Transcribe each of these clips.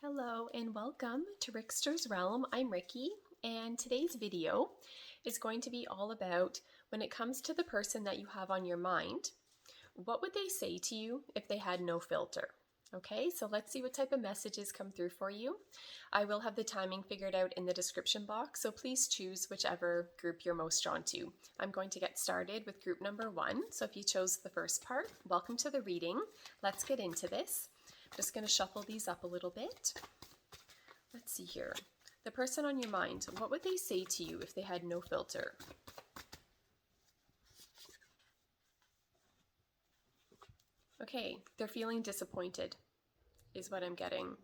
Hello and welcome to Rickster's Realm. I'm Ricky, and today's video is going to be all about when it comes to the person that you have on your mind, what would they say to you if they had no filter? Okay, so let's see what type of messages come through for you. I will have the timing figured out in the description box, so please choose whichever group you're most drawn to. I'm going to get started with group number 1. So if you chose the first part, welcome to the reading. Let's get into this. Just going to shuffle these up a little bit. Let's see here. The person on your mind, what would they say to you if they had no filter? Okay, they're feeling disappointed is what I'm getting.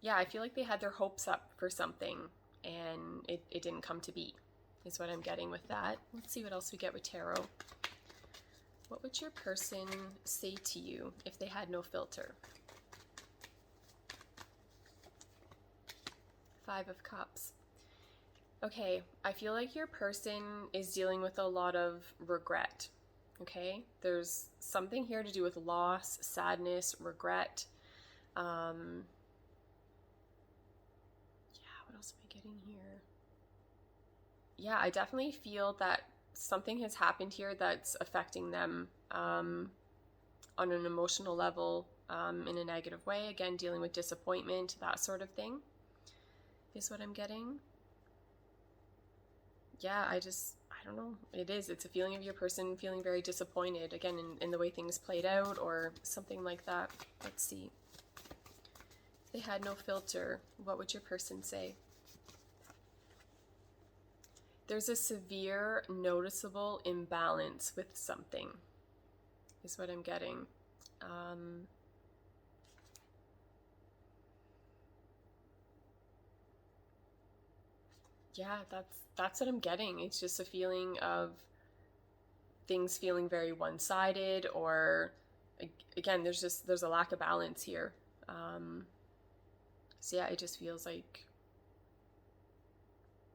Yeah, I feel like they had their hopes up for something and it didn't come to be is what I'm getting with that. Let's see what else we get with tarot. What would your person say to you if they had no filter? 5 of Cups. Okay, I feel like your person is dealing with a lot of regret. Okay, there's something here to do with loss, sadness, regret. Yeah, what else am I getting here? Yeah, I definitely feel that something has happened here that's affecting them on an emotional level, in a negative way. Again, dealing with disappointment, that sort of thing is what I'm getting. Yeah, I don't know. It's a feeling of your person feeling very disappointed, again, in the way things played out or something like that. Let's see. If they had no filter, what would your person say? There's a severe, noticeable imbalance with something, is what I'm getting. Yeah, that's what I'm getting. It's just a feeling of things feeling very one-sided, or again, there's a lack of balance here. So yeah, it just feels like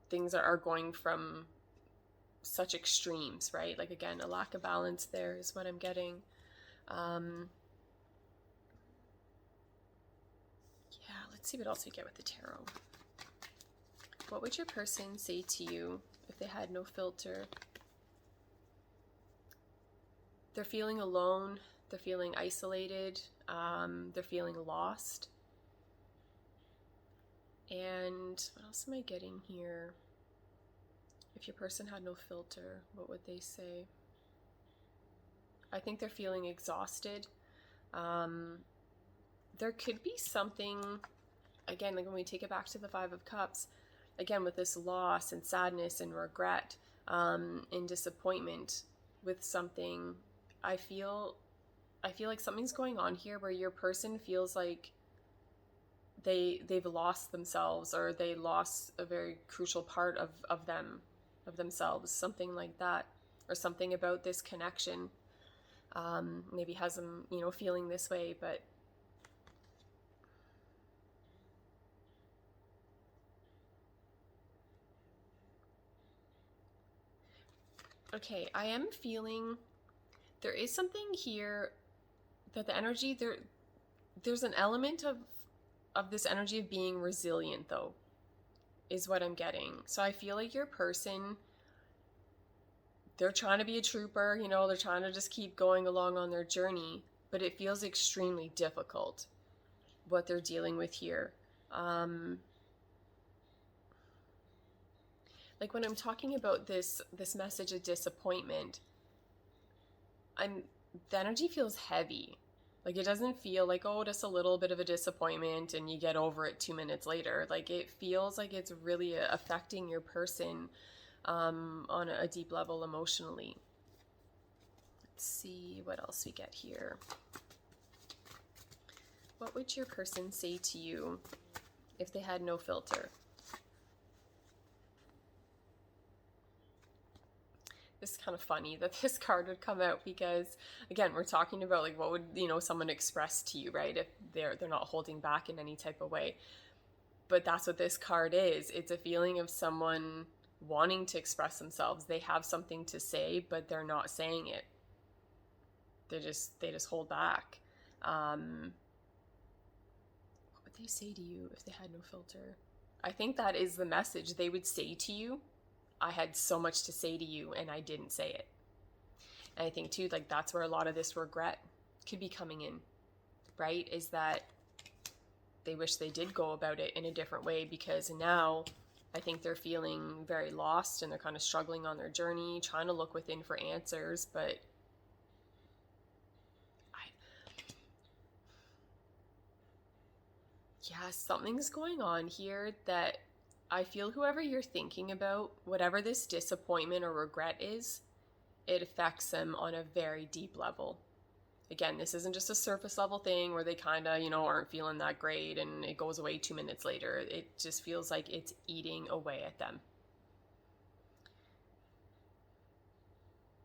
things are going from such extremes, right? Like, again, a lack of balance there is what I'm getting. Yeah, let's see what else we get with the tarot. What would your person say to you if they had no filter? They're feeling alone, they're feeling isolated, they're feeling lost. And what else am I getting here? If your person had no filter, what would they say? I think they're feeling exhausted. There could be something, again, like when we take it back to the 5 of Cups, again, with this loss and sadness and regret, and disappointment with something, I feel like something's going on here where your person feels like they've lost themselves, or they lost a very crucial part of themselves, something like that, or something about this connection maybe has them, feeling this way. But okay, I am feeling there is something here that the energy there's an element of this energy of being resilient, though, is what I'm getting. So I feel like your person, they're trying to be a trooper, they're trying to just keep going along on their journey, but it feels extremely difficult what they're dealing with here. Like when I'm talking about this message of disappointment, the energy feels heavy. Like, it doesn't feel like, oh, just a little bit of a disappointment and you get over it 2 minutes later. Like, it feels like it's really affecting your person on a deep level emotionally. Let's see what else we get here. What would your person say to you if they had no filter? It's kind of funny that this card would come out because, again, we're talking about, like, what would, someone express to you, right? If they're not holding back in any type of way. But that's what this card is. It's a feeling of someone wanting to express themselves. They have something to say, but they're not saying it. They just hold back. They say to you if they had no filter. I think that is the message they would say to you. I had so much to say to you and I didn't say it. And I think too, like, that's where a lot of this regret could be coming in, right? Is that they wish they did go about it in a different way, because now I think they're feeling very lost and they're kind of struggling on their journey, trying to look within for answers, but yeah, something's going on here that I feel whoever you're thinking about, whatever this disappointment or regret is, it affects them on a very deep level. Again, this isn't just a surface level thing where they kind of, aren't feeling that great and it goes away 2 minutes later. It just feels like it's eating away at them.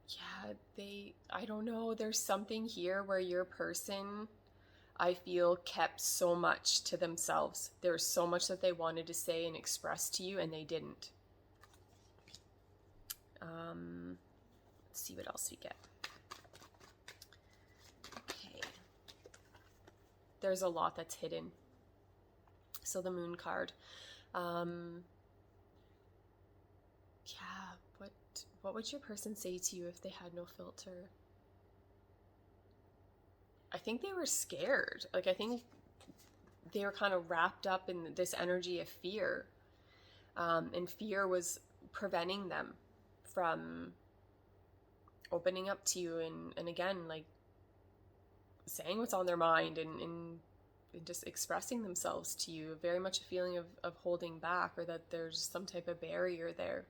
Yeah, I don't know, there's something here where your person, I feel, kept so much to themselves. There's so much that they wanted to say and express to you and they didn't. Let's see what else we get. Okay. There's a lot that's hidden. So the Moon card. Yeah, what would your person say to you if they had no filter? I think they were scared. Like, I think they were kind of wrapped up in this energy of fear. And fear was preventing them from opening up to you and again, like, saying what's on their mind and just expressing themselves to you. Very much a feeling of holding back, or that there's some type of barrier there.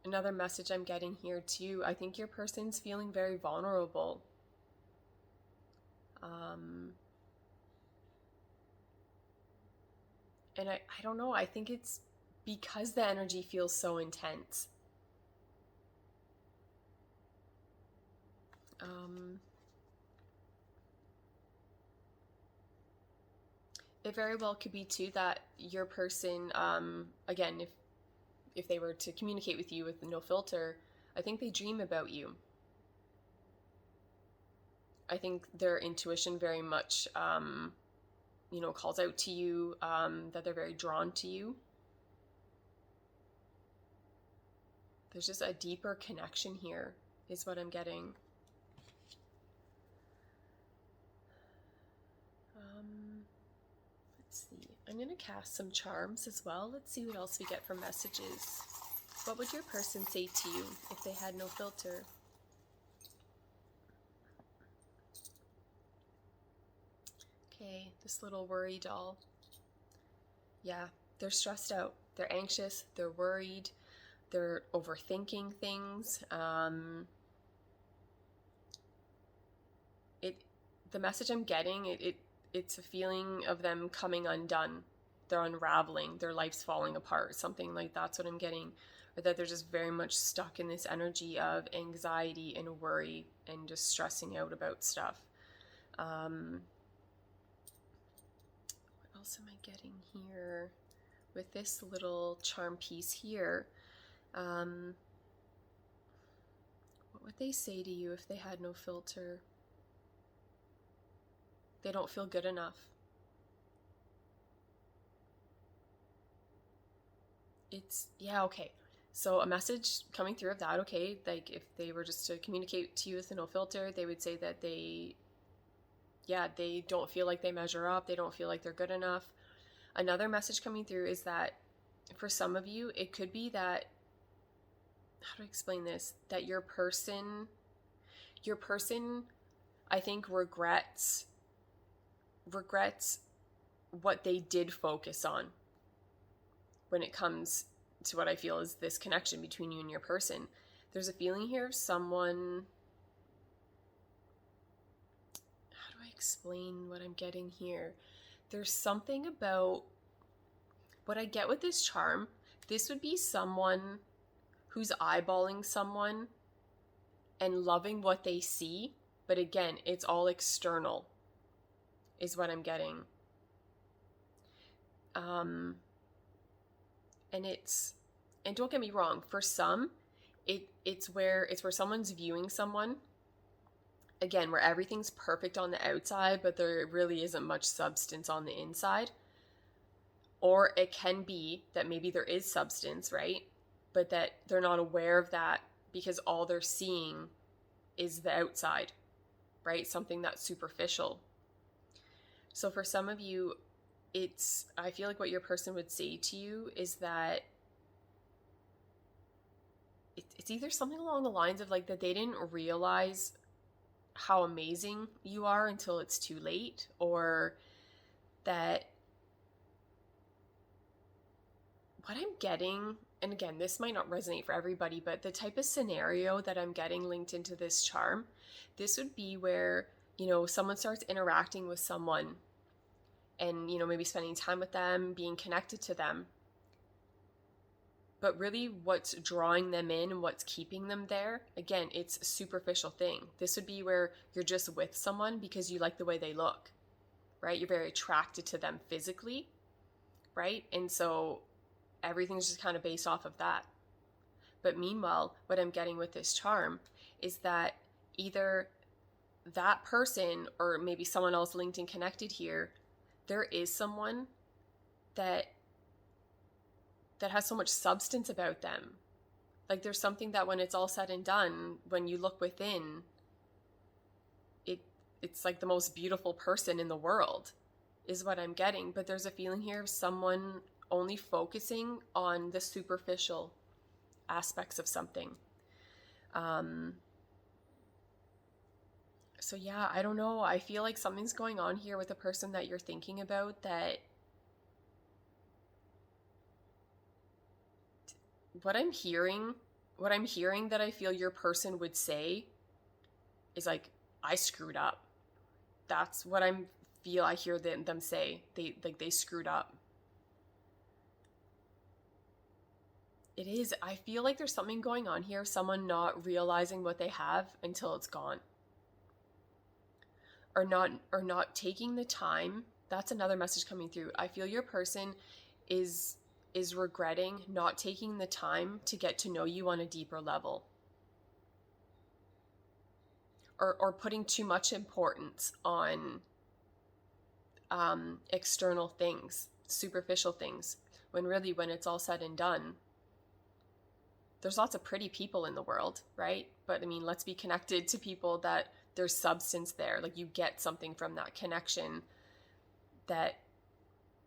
Another message I'm getting here too, I think your person's feeling very vulnerable. And I don't know, I think it's because the energy feels so intense. It very well could be too that your person, again, if they were to communicate with you with no filter, I think they dream about you. I think their intuition very much, calls out to you, that they're very drawn to you. There's just a deeper connection here, is what I'm getting. Let's see. I'm going to cast some charms as well. Let's see what else we get from messages. What would your person say to you if they had no filter? Okay, this little worry doll. Yeah, they're stressed out. They're anxious. They're worried. They're overthinking things. The message I'm getting, it's a feeling of them coming undone. They're unraveling. Their life's falling apart. Something like that's what I'm getting. Or that they're just very much stuck in this energy of anxiety and worry and just stressing out about stuff. What else am I getting here? With this little charm piece here, what would they say to you if they had no filter? They don't feel good enough. Okay. So a message coming through of that, okay, like if they were just to communicate to you with no filter, they would say that they don't feel like they measure up. They don't feel like they're good enough. Another message coming through is that for some of you, it could be that, how do I explain this? That your person, I think, regrets what they did focus on when it comes to what I feel is this connection between you and your person. There's a feeling here of someone, how do I explain what I'm getting here? There's something about what I get with this charm. This would be someone who's eyeballing someone and loving what they see, but again, it's all external, is what I'm getting. And don't get me wrong, for some, it's where someone's viewing someone again, where everything's perfect on the outside, but there really isn't much substance on the inside. Or it can be that maybe there is substance, right? But that they're not aware of that because all they're seeing is the outside, right? Something that's superficial. So for some of you, I feel like what your person would say to you is that it's either something along the lines of like that they didn't realize how amazing you are until it's too late, or that what I'm getting, and again, this might not resonate for everybody, but the type of scenario that I'm getting linked into this charm, this would be where, someone starts interacting with someone and, maybe spending time with them, being connected to them. But really what's drawing them in and what's keeping them there, again, it's a superficial thing. This would be where you're just with someone because you like the way they look, right? You're very attracted to them physically, right? And so everything's just kind of based off of that. But meanwhile, what I'm getting with this charm is that either that person or maybe someone else linked and connected here, there is someone that has so much substance about them. Like there's something that when it's all said and done, when you look within, it's like the most beautiful person in the world is what I'm getting. But there's a feeling here of someone only focusing on the superficial aspects of something. So yeah, I don't know. I feel like something's going on here with the person that you're thinking about, that what I'm hearing that I feel your person would say is like, I screwed up. That's what I hear them say. They screwed up. It is. I feel like there's something going on here, someone not realizing what they have until it's gone. Or not taking the time. That's another message coming through. I feel your person is regretting not taking the time to get to know you on a deeper level. Or putting too much importance on external things, superficial things, when really, when it's all said and done, there's lots of pretty people in the world, right? But I mean, let's be connected to people that there's substance there. Like you get something from that connection that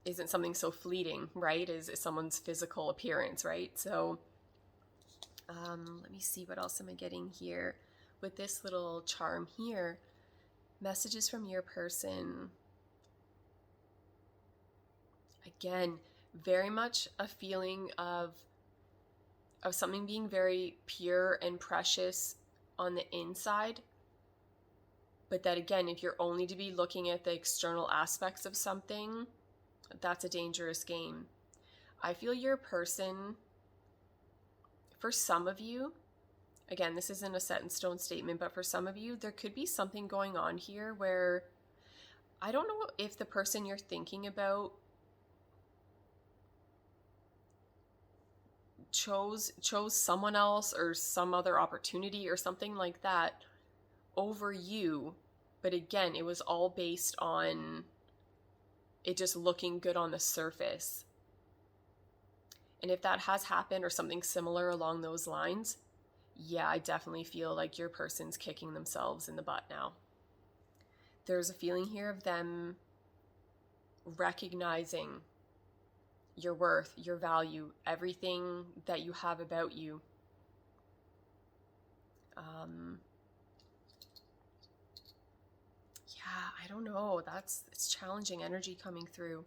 isn't something so fleeting, right? Is someone's physical appearance, right? So let me see, what else am I getting here with this little charm here. Messages from your person. Again, very much a feeling of something being very pure and precious on the inside. But that again, if you're only to be looking at the external aspects of something, that's a dangerous game. I feel your person, for some of you, again, this isn't a set in stone statement, but for some of you, there could be something going on here where I don't know if the person you're thinking about chose someone else or some other opportunity or something like that over you. But again, it was all based on it just looking good on the surface. And if that has happened or something similar along those lines, yeah, I definitely feel like your person's kicking themselves in the butt now. There's a feeling here of them recognizing your worth, your value, everything that you have about you. I don't know. It's challenging energy coming through.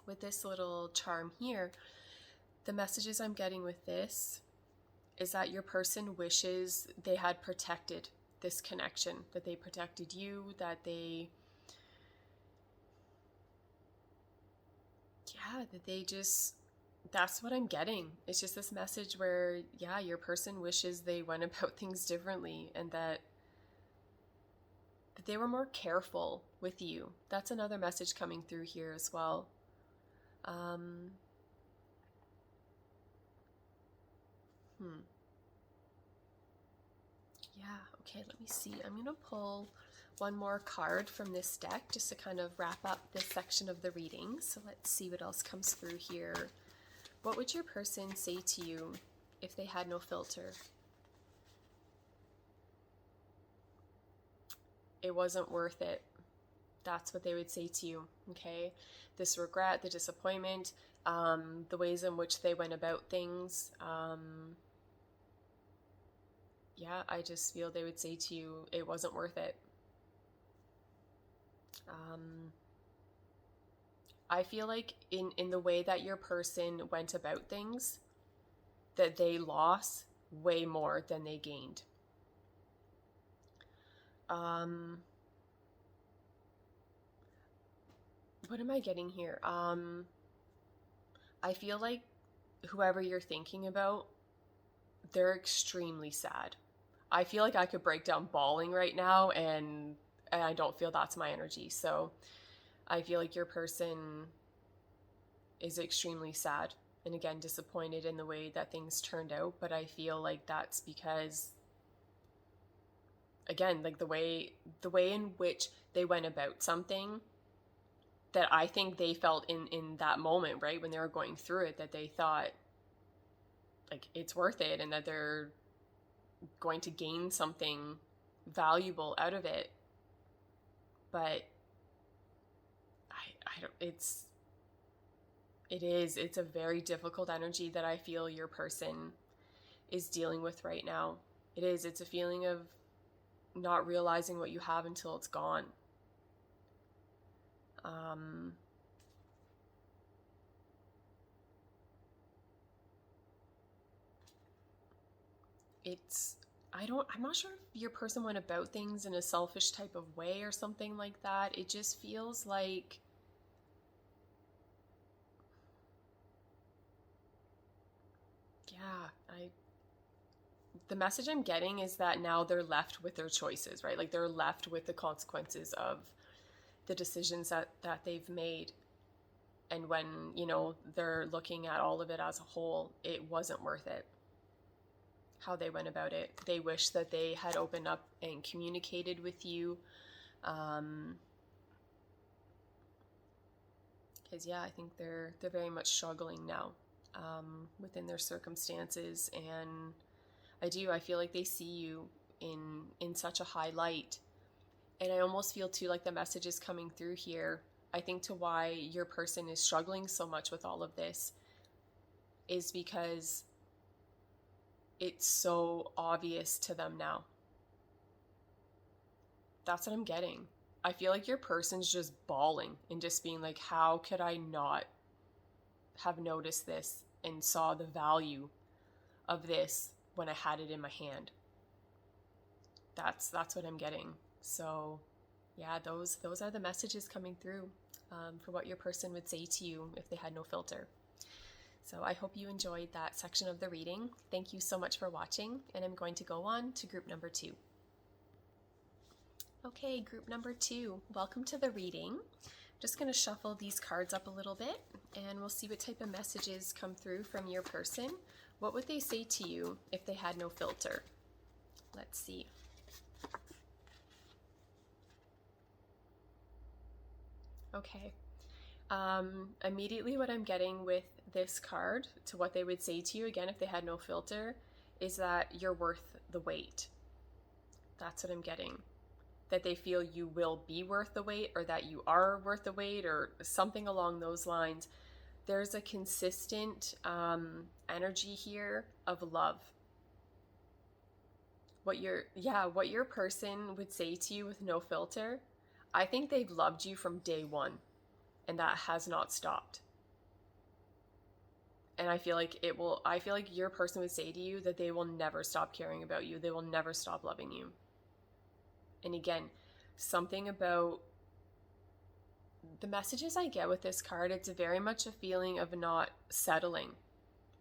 With this little charm here, the messages I'm getting with this is that your person wishes they had protected this connection, that they protected you, that's what I'm getting. It's just this message where, yeah, your person wishes they went about things differently and that they were more careful with you. That's another message coming through here as well. Yeah, Okay, let me see. I'm going to pull one more card from this deck just to kind of wrap up this section of the reading. So let's see what else comes through here. What would your person say to you if they had no filter? It wasn't worth it. That's what they would say to you, okay? This regret, the disappointment, the ways in which they went about things. Yeah, I just feel they would say to you, it wasn't worth it. I feel like in the way that your person went about things, that they lost way more than they gained. What am I getting here? I feel like whoever you're thinking about, they're extremely sad. I feel like I could break down bawling right now, and I don't feel that's my energy. So I feel like your person is extremely sad and, again, disappointed in the way that things turned out. But I feel like that's because, again, like the way in which they went about something, that I think they felt in that moment, right, when they were going through it, that they thought like it's worth it and that they're going to gain something valuable out of it. But I don't, it's a very difficult energy that I feel your person is dealing with right now. It's a feeling of not realizing what you have until it's gone. I'm not sure if your person went about things in a selfish type of way or something like that. It just feels like, the message I'm getting is that now they're left with their choices, right? Like they're left with the consequences of the decisions that they've made. And when, they're looking at all of it as a whole, it wasn't worth it. How they went about it. They wish that they had opened up and communicated with you. Because I think they're very much struggling now within their circumstances. And I feel like they see you in such a high light. And I almost feel too like the message is coming through here. I think to why your person is struggling so much with all of this is because it's so obvious to them now. That's what I'm getting. I feel like your person's just bawling and just being like, how could I not have noticed this and saw the value of this when I had it in my hand? That's what I'm getting. So those are the messages coming through for what your person would say to you if they had no filter. So I hope you enjoyed that section of the reading. Thank you so much for watching, and I'm going to go on to group number 2. Okay, group number 2, welcome to the reading. I'm just going to shuffle these cards up a little bit, and we'll see what type of messages come through from your person. What would they say to you if they had no filter? Let's see. Okay. Immediately what I'm getting with this card to what they would say to you, again, if they had no filter, is that you're worth the wait. That's what I'm getting. That they feel you will be worth the wait, or that you are worth the wait, or something along those lines. There's a consistent energy here of love. What your person would say to you with no filter, I think they've loved you from day one, and that has not stopped. And I feel like your person would say to you that they will never stop caring about you. They will never stop loving you. And again, something about the messages I get with this card, it's very much a feeling of not settling,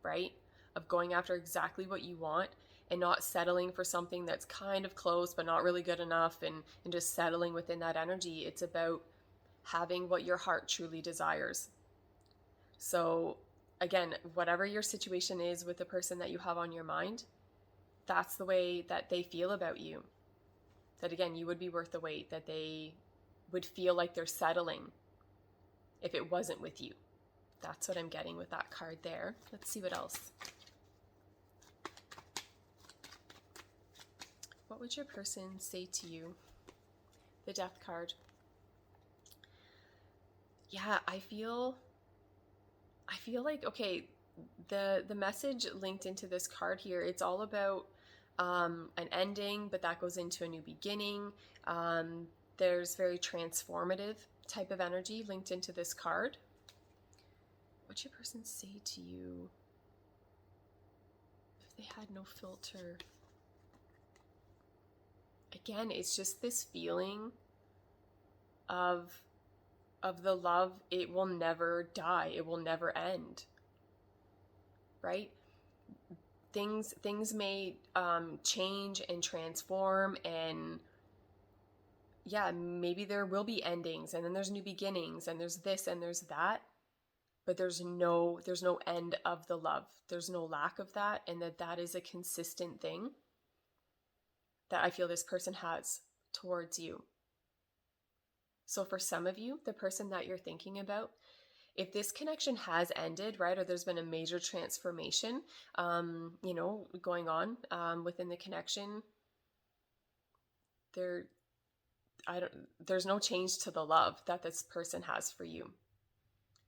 right? Of going after exactly what you want and not settling for something that's kind of close but not really good enough, and just settling within that energy. It's about having what your heart truly desires. So again, whatever your situation is with the person that you have on your mind, that's the way that they feel about you. That again, you would be worth the wait, that they would feel like they're settling if it wasn't with you. That's what I'm getting with that card there. Let's see what else. What would your person say to you? The Death card. Yeah, I feel like, okay, the message linked into this card here, it's all about an ending, but that goes into a new beginning. There's very transformative type of energy linked into this card. What'd your person say to you if they had no filter? Again, it's just this feeling of the love. It will never die. It will never end. Right? Things may change and transform, and yeah, maybe there will be endings, and then there's new beginnings, and there's this and there's that, but there's no end of the love. There's no lack of that, and that is a consistent thing that I feel this person has towards you. So for some of you, the person that you're thinking about, if this connection has ended, right, or there's been a major transformation, going on within the connection, there's no change to the love that this person has for you.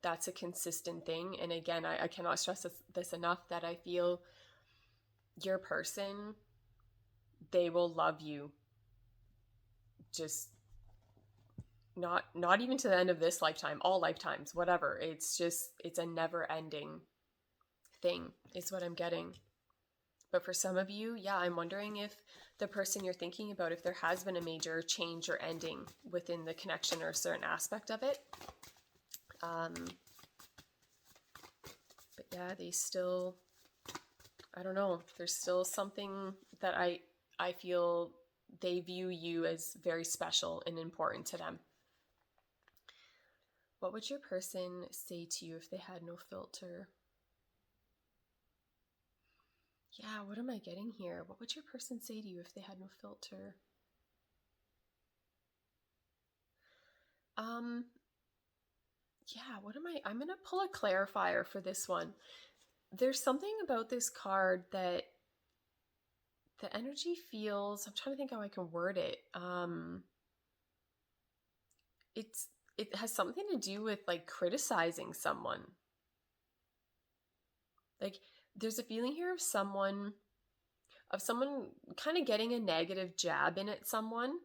That's a consistent thing. And again, I cannot stress this enough, that I feel your person, they will love you just not even to the end of this lifetime, all lifetimes, whatever. It's a never ending thing is what I'm getting. But for some of you, yeah, I'm wondering if the person you're thinking about, if there has been a major change or ending within the connection or a certain aspect of it. But yeah, they still, I don't know, there's still something that I feel they view you as very special and important to them. What would your person say to you if they had no filter? Yeah, what am I getting here? What would your person say to you if they had no filter? Yeah, I'm going to pull a clarifier for this one. There's something about this card that the energy feels, I'm trying to think how I can word it. It has something to do with like criticizing someone. Like there's a feeling here of someone kind of getting a negative jab in at someone,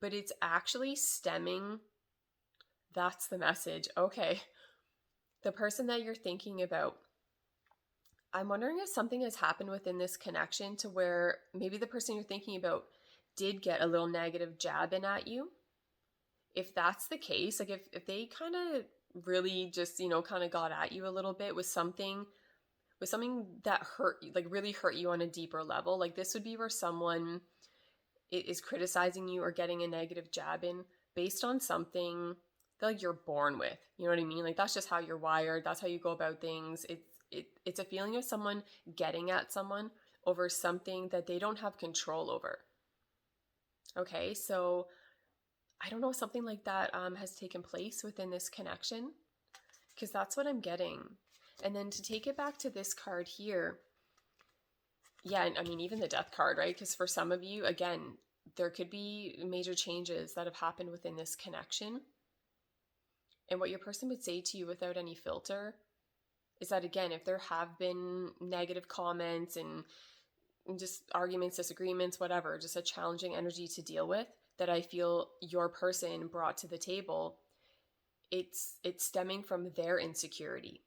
but it's actually stemming. That's the message. Okay. The person that you're thinking about, I'm wondering if something has happened within this connection to where maybe the person you're thinking about did get a little negative jab in at you. If that's the case, like if they kind of really just, kind of got at you a little bit with something that hurt you, like really hurt you on a deeper level, like this would be where someone is criticizing you or getting a negative jab in based on something that like you're born with. You know what I mean? Like that's just how you're wired. That's how you go about things. It's a feeling of someone getting at someone over something that they don't have control over. Okay, so I don't know, something like that has taken place within this connection, because that's what I'm getting. And then to take it back to this card here, yeah, I mean, even the Death card, right? Because for some of you, again, there could be major changes that have happened within this connection. And what your person would say to you without any filter is that, again, if there have been negative comments and just arguments, disagreements, whatever, just a challenging energy to deal with that I feel your person brought to the table, it's stemming from their insecurity.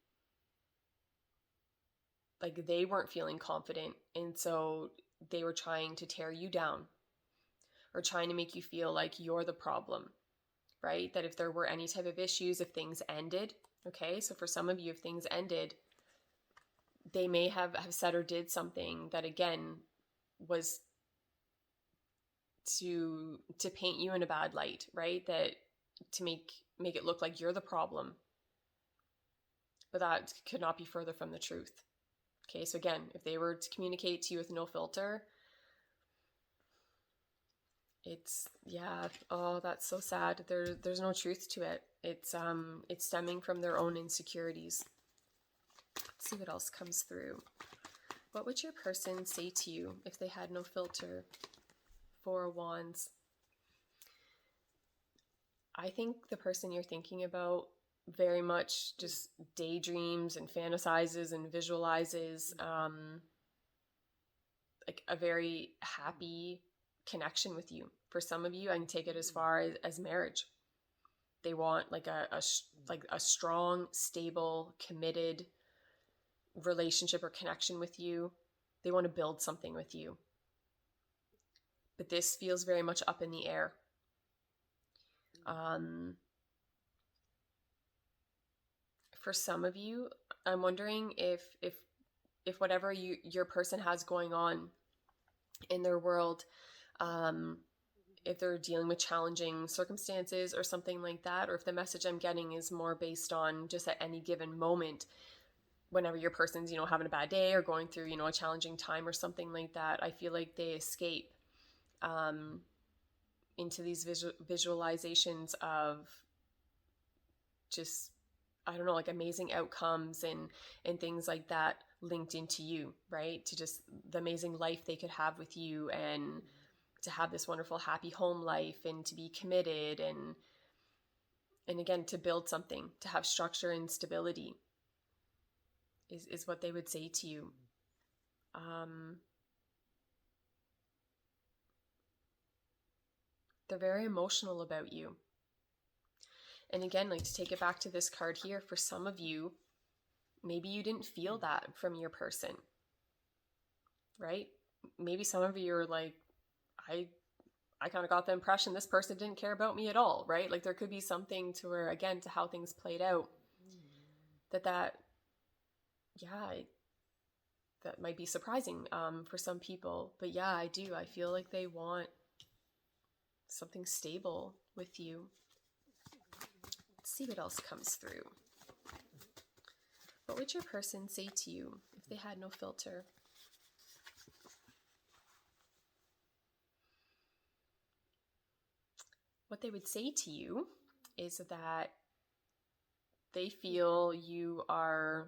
Like they weren't feeling confident, and so they were trying to tear you down or trying to make you feel like you're the problem, right? That if there were any type of issues, if things ended, okay, so for some of you, if things ended, they may have said or did something that, again, was to paint you in a bad light, right? That to make it look like you're the problem. But that could not be further from the truth. Okay, so again, if they were to communicate to you with no filter, Yeah, oh, that's so sad. There's no truth to it. It's stemming from their own insecurities. Let's see what else comes through. What would your person say to you if they had no filter? Four of Wands. I think the person you're thinking about very much just daydreams and fantasizes and visualizes like a very happy connection with you. For some of you, I can take it as far as marriage. They want like a strong, stable, committed relationship or connection with you. They want to build something with you. But this feels very much up in the air. For some of you, I'm wondering if whatever your person has going on in their world, if they're dealing with challenging circumstances or something like that, or if the message I'm getting is more based on just at any given moment, whenever your person's, having a bad day or going through, a challenging time or something like that, I feel like they escape into these visualizations of just, I don't know, like amazing outcomes and things like that linked into you, right? To just the amazing life they could have with you, and to have this wonderful happy home life, and to be committed, and again, to build something, to have structure and stability is what they would say to you. They're very emotional about you. And again, like, to take it back to this card here, for some of you, maybe you didn't feel that from your person, right? Maybe some of you are like, I kind of got the impression this person didn't care about me at all, right? Like, there could be something to where, again, to how things played out, that might be surprising for some people. But yeah, I do. I feel like they want something stable with you. Let's see what else comes through. What would your person say to you if they had no filter? What they would say to you is that they feel you are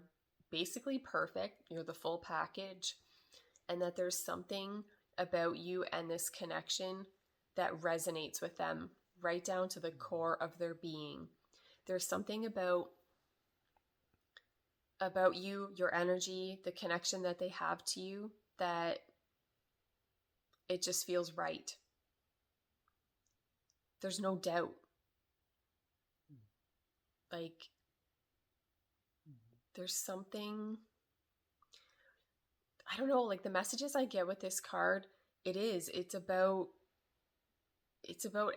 basically perfect, you're the full package, and that there's something about you and this connection that resonates with them right down to the core of their being. There's something about you, your energy, the connection that they have to you, that it just feels right. There's no doubt. Like, there's something, I don't know, like the messages I get with this card, it's about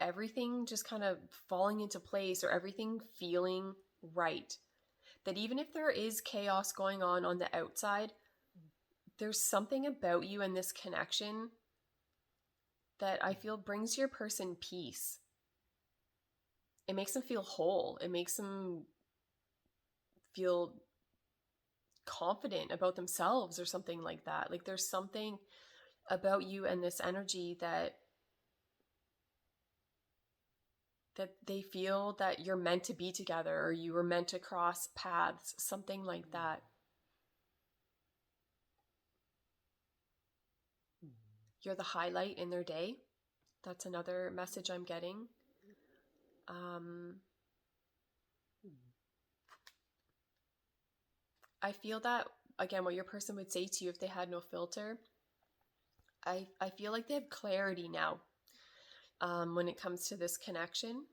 everything just kind of falling into place, or everything feeling right. That even if there is chaos going on the outside, there's something about you and this connection that I feel brings your person peace. It makes them feel whole. It makes them feel confident about themselves or something like that. Like, there's something about you and this energy that they feel that you're meant to be together, or you were meant to cross paths, something like that. You're the highlight in their day. That's another message I'm getting. I feel that, again, what your person would say to you if they had no filter, I feel like they have clarity now when it comes to this connection.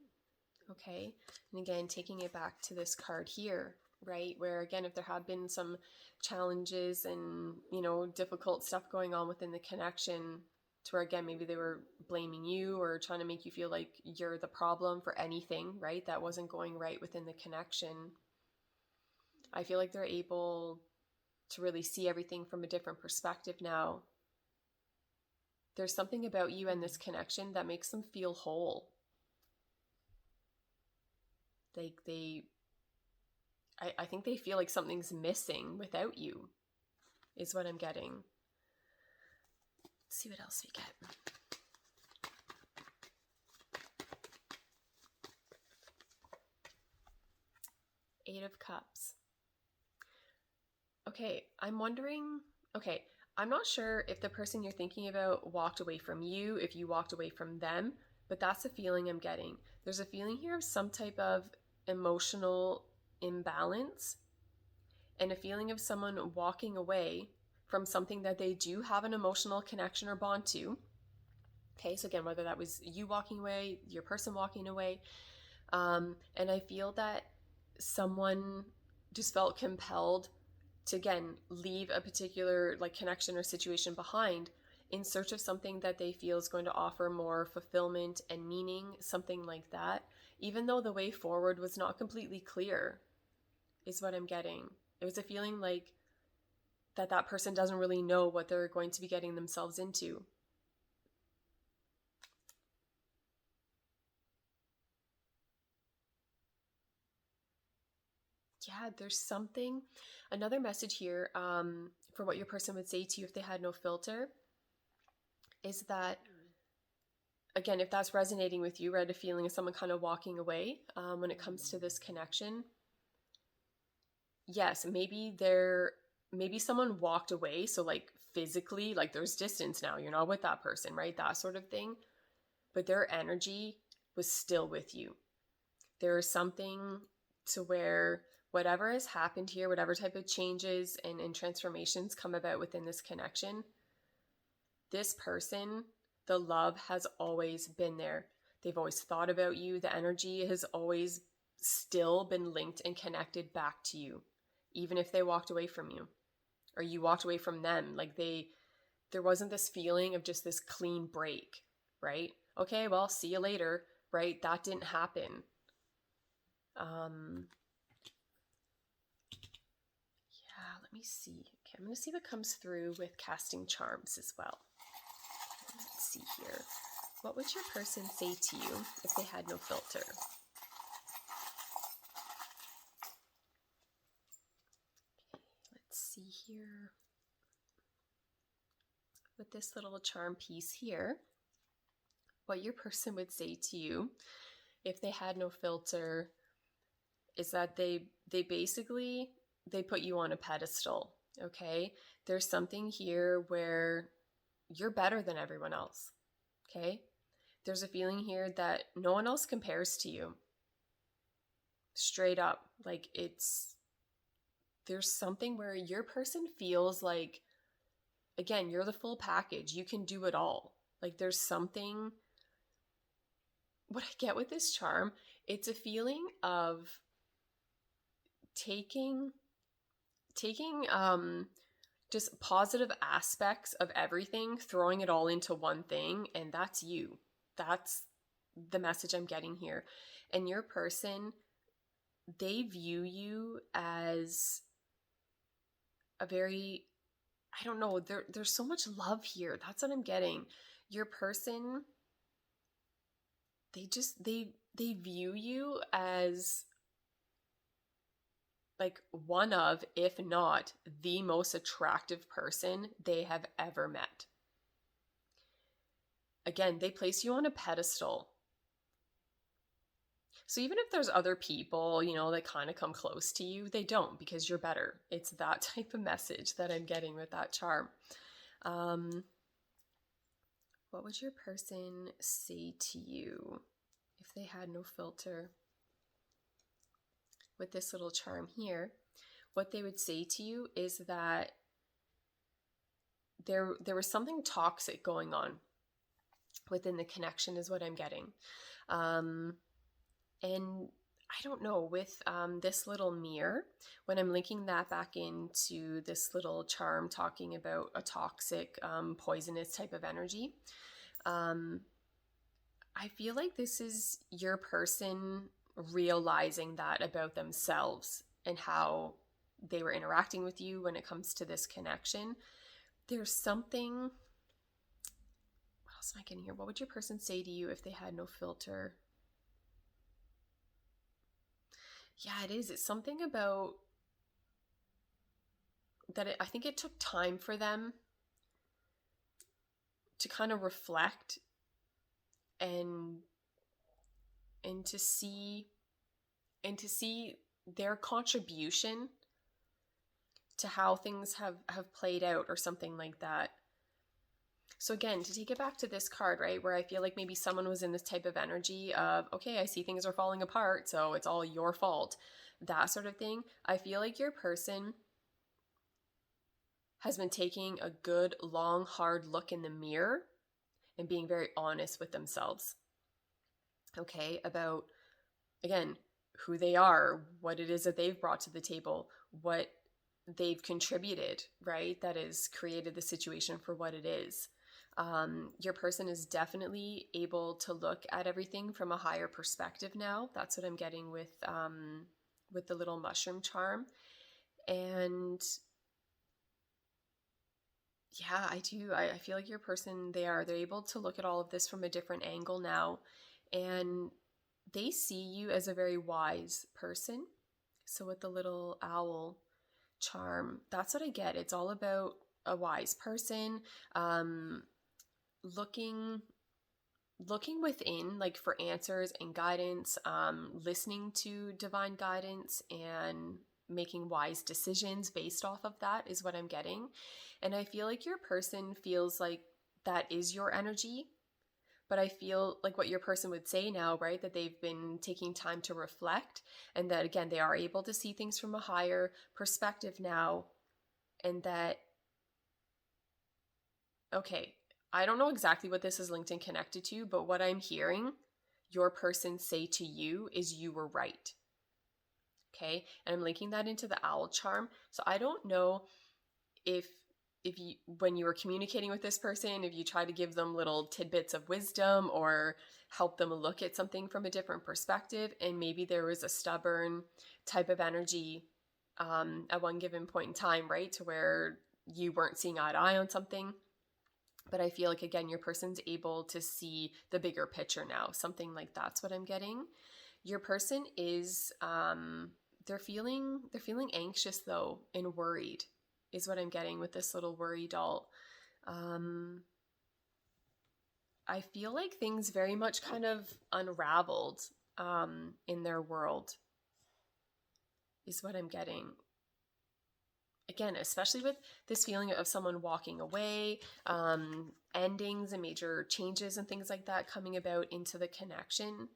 Okay. And again, taking it back to this card here, right? Where, again, if there had been some challenges and, difficult stuff going on within the connection, to where, again, maybe they were blaming you or trying to make you feel like you're the problem for anything, right? That wasn't going right within the connection. I feel like they're able to really see everything from a different perspective now. There's something about you and this connection that makes them feel whole. Like, I think they feel like something's missing without you, is what I'm getting. Let's see what else we get. Eight of Cups. Okay, I'm wondering, okay, I'm not sure if the person you're thinking about walked away from you, if you walked away from them, but that's the feeling I'm getting. There's a feeling here of some type of emotional imbalance and a feeling of someone walking away from something that they do have an emotional connection or bond to. Okay, so again, whether that was you walking away, your person walking away, and I feel that someone just felt compelled to again leave a particular like connection or situation behind in search of something that they feel is going to offer more fulfillment and meaning, something like that, even though the way forward was not completely clear, is what I'm getting. It was a feeling like that person doesn't really know what they're going to be getting themselves into. Yeah, there's something, another message here for what your person would say to you if they had no filter is that, again, if that's resonating with you, right, a feeling of someone kind of walking away when it comes to this connection. Yes, maybe someone walked away. So like physically, like there's distance now, you're not with that person, right? That sort of thing. But their energy was still with you. There is something to where whatever has happened here, whatever type of changes and transformations come about within this connection, this person, the love has always been there. They've always thought about you. The energy has always still been linked and connected back to you, even if they walked away from you or you walked away from them. Like there wasn't this feeling of just this clean break, right? Okay, well, see you later, right? That didn't happen. Yeah, let me see. Okay, I'm going to see what comes through with casting charms as well. Let's see here. What would your person say to you if they had no filter? Okay, let's see here. With this little charm piece here, what your person would say to you if they had no filter is that they basically they put you on a pedestal. Okay, there's something here where you're better than everyone else. Okay, there's a feeling here that no one else compares to you. Straight up, like there's something where your person feels like, again, you're the full package. You can do it all. Like there's something, what I get with this charm, it's a feeling of taking just positive aspects of everything, throwing it all into one thing, and that's you. That's the message I'm getting here. And your person, they view you as a very, I don't know, there's so much love here. That's what I'm getting. Your person, they view you as like one of, if not the most attractive person they have ever met. Again, they place you on a pedestal. So even if there's other people, that kind of come close to you, they don't, because you're better. It's that type of message that I'm getting with that charm. What would your person say to you if they had no filter? With this little charm here, what they would say to you is that there was something toxic going on within the connection, is what I'm getting. And I don't know, with this little mirror, when I'm linking that back into this little charm talking about a toxic, poisonous type of energy, I feel like this is your person realizing that about themselves and how they were interacting with you when it comes to this connection. There's something, what else am I getting here? What would your person say to you if they had no filter? Yeah, it is. It's something about that. I think it took time for them to kind of reflect and to see their contribution to how things have played out or something like that. So again, to take it back to this card, right, where I feel like maybe someone was in this type of energy of, okay, I see things are falling apart, so it's all your fault, that sort of thing. I feel like your person has been taking a good, long, hard look in the mirror and being very honest with themselves, okay, about, again, who they are, what it is that they've brought to the table, what they've contributed, right, that has created the situation for what it is. Your person is definitely able to look at everything from a higher perspective now. That's what I'm getting with the little mushroom charm. And yeah, I do. I feel like your person, they're able to look at all of this from a different angle now. And they see you as a very wise person. So with the little owl charm, that's what I get. It's all about a wise person, um, looking within, like, for answers and guidance, listening to divine guidance and making wise decisions based off of that is what I'm getting. And I feel like your person feels like that is your energy. But I feel like what your person would say now, right, that they've been taking time to reflect, and that, again, they are able to see things from a higher perspective now. And that, okay, I don't know exactly what this is linked and connected to, but what I'm hearing your person say to you is you were right. Okay. And I'm linking that into the owl charm. So I don't know if you, when you were communicating with this person, if you try to give them little tidbits of wisdom or help them look at something from a different perspective, and maybe there was a stubborn type of energy at one given point in time, right, to where you weren't seeing eye to eye on something. But I feel like, again, your person's able to see the bigger picture now. Something like that's what I'm getting. Your person is they're feeling anxious though, and worried is what I'm getting with this little worry doll. I feel like things very much kind of unraveled in their world is what I'm getting. Again, especially with this feeling of someone walking away, endings and major changes and things like that coming about into the connection.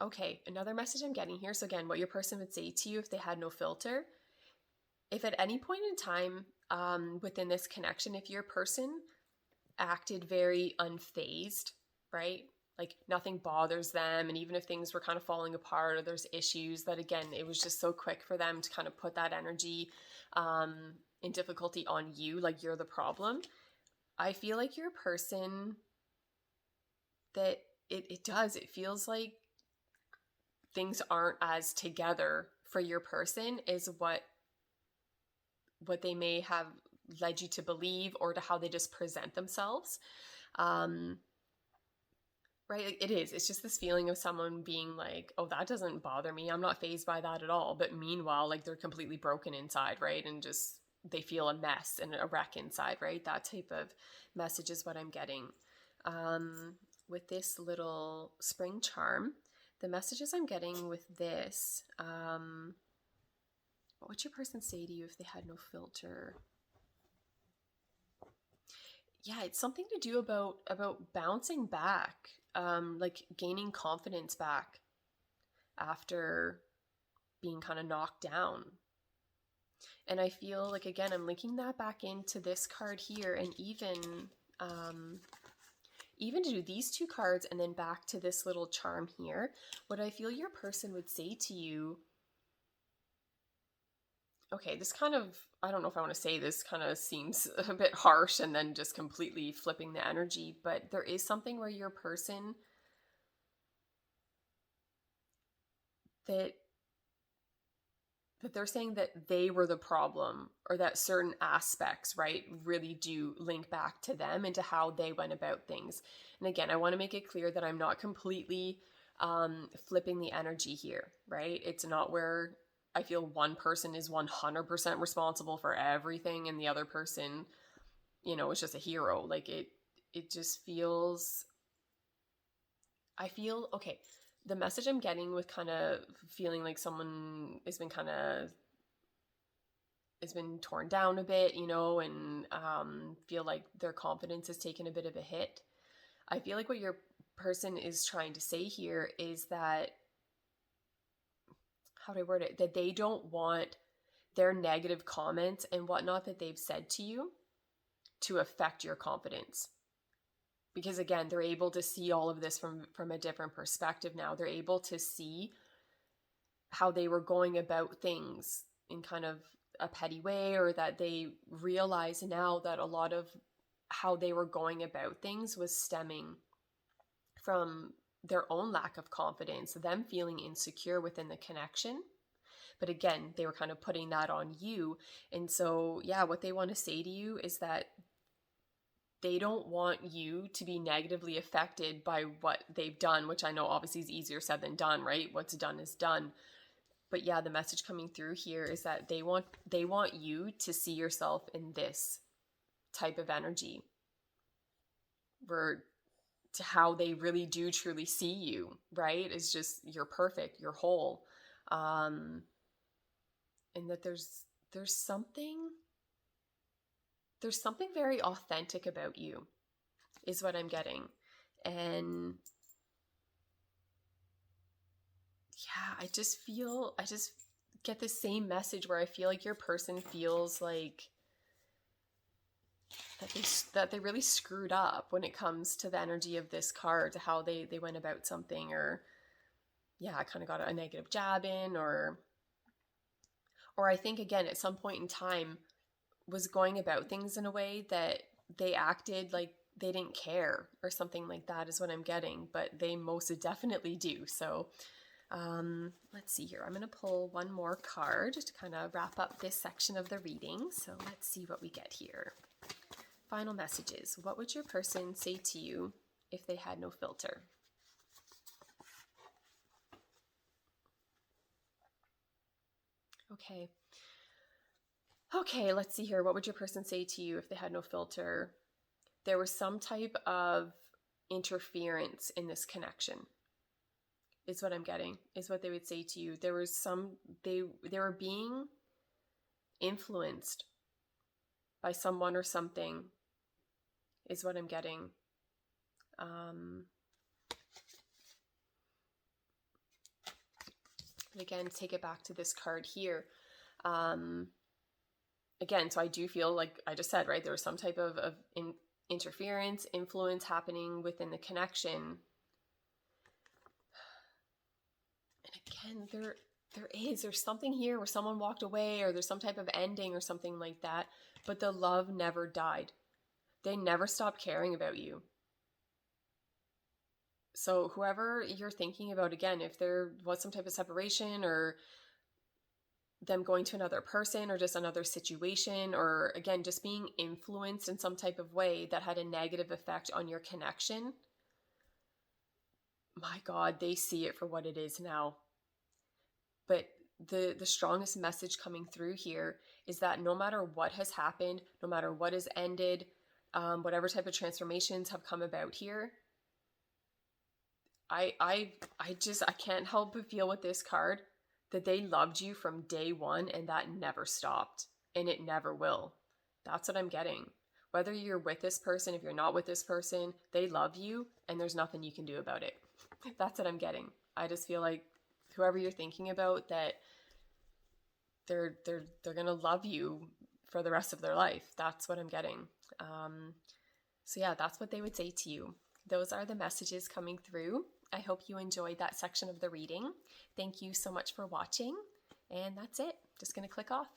Okay, another message I'm getting here. So again, what your person would say to you if they had no filter. If at any point in time within this connection, if your person acted very unfazed, right? Like nothing bothers them. And even if things were kind of falling apart or there's issues, that again, it was just so quick for them to kind of put that energy and difficulty on you, like you're the problem. I feel like your person, that it feels like things aren't as together for your person as what they may have led you to believe, or to how they just present themselves. Right? Like it's just this feeling of someone being like, oh, that doesn't bother me. I'm not fazed by that at all. But meanwhile, like they're completely broken inside, right? And just they feel a mess and a wreck inside, right? That type of message is what I'm getting. With this little spring charm, the messages I'm getting with this, what would your person say to you if they had no filter? Yeah, it's something to do about bouncing back, like gaining confidence back after being kind of knocked down. And I feel like, again, I'm linking that back into this card here, and even to do these two cards and then back to this little charm here, what I feel your person would say to you. Okay, this kind of, I don't know if I want to say this, kind of seems a bit harsh and then just completely flipping the energy, but there is something where your person, that they're saying that they were the problem, or that certain aspects, right, really do link back to them and to how they went about things. And again, I want to make it clear that I'm not completely flipping the energy here, right? It's not where I feel one person is 100% responsible for everything and the other person, is just a hero. Like it just feels, I feel, okay, the message I'm getting with kind of feeling like someone has been torn down a bit, and feel like their confidence has taken a bit of a hit. I feel like what your person is trying to say here is that, how do I word it, that they don't want their negative comments and whatnot that they've said to you to affect your confidence. Because again, they're able to see all of this from a different perspective now. They're able to see how they were going about things in kind of a petty way, or that they realize now that a lot of how they were going about things was stemming from their own lack of confidence, them feeling insecure within the connection. But again, they were kind of putting that on you. And so, yeah, what they want to say to you is that they don't want you to be negatively affected by what they've done, which I know obviously is easier said than done, right? What's done is done. But yeah, the message coming through here is that they want you to see yourself in this type of energy, where to how they really do truly see you, right? It's just, you're perfect, you're whole. And that there's something very authentic about you, is what I'm getting. And yeah, I just get the same message where I feel like your person feels like that they really screwed up when it comes to the energy of this card, to how they went about something, or yeah, I kind of got a negative jab in, or I think again at some point in time was going about things in a way that they acted like they didn't care or something like that, is what I'm getting, but they most definitely do. So let's see here. I'm going to pull one more card to kind of wrap up this section of the reading. So let's see what we get here. Final messages. What would your person say to you if they had no filter? Okay, let's see here. What would your person say to you if they had no filter? There was some type of interference in this connection, is what I'm getting, is what they would say to you. There was they were being influenced by someone or something, is what I'm getting. Again, take it back to this card here. Again, so I do feel like I just said, right, there was some type of interference, influence happening within the connection. And again, there's something here where someone walked away, or there's some type of ending or something like that, but the love never died. They never stopped caring about you. So whoever you're thinking about, again, if there was some type of separation, or them going to another person, or just another situation, or again, just being influenced in some type of way that had a negative effect on your connection, my God, they see it for what it is now. But the strongest message coming through here is that no matter what has happened, no matter what has ended, whatever type of transformations have come about here, I can't help but feel with this card that they loved you from day one, and that never stopped, and it never will. That's what I'm getting. Whether you're with this person, if you're not with this person, they love you, and there's nothing you can do about it. That's what I'm getting. I just feel like whoever you're thinking about, that they're gonna love you for the rest of their life. That's what I'm getting. So yeah, that's what they would say to you. Those are the messages coming through. I hope you enjoyed that section of the reading. Thank you so much for watching. And that's it. Just going to click off.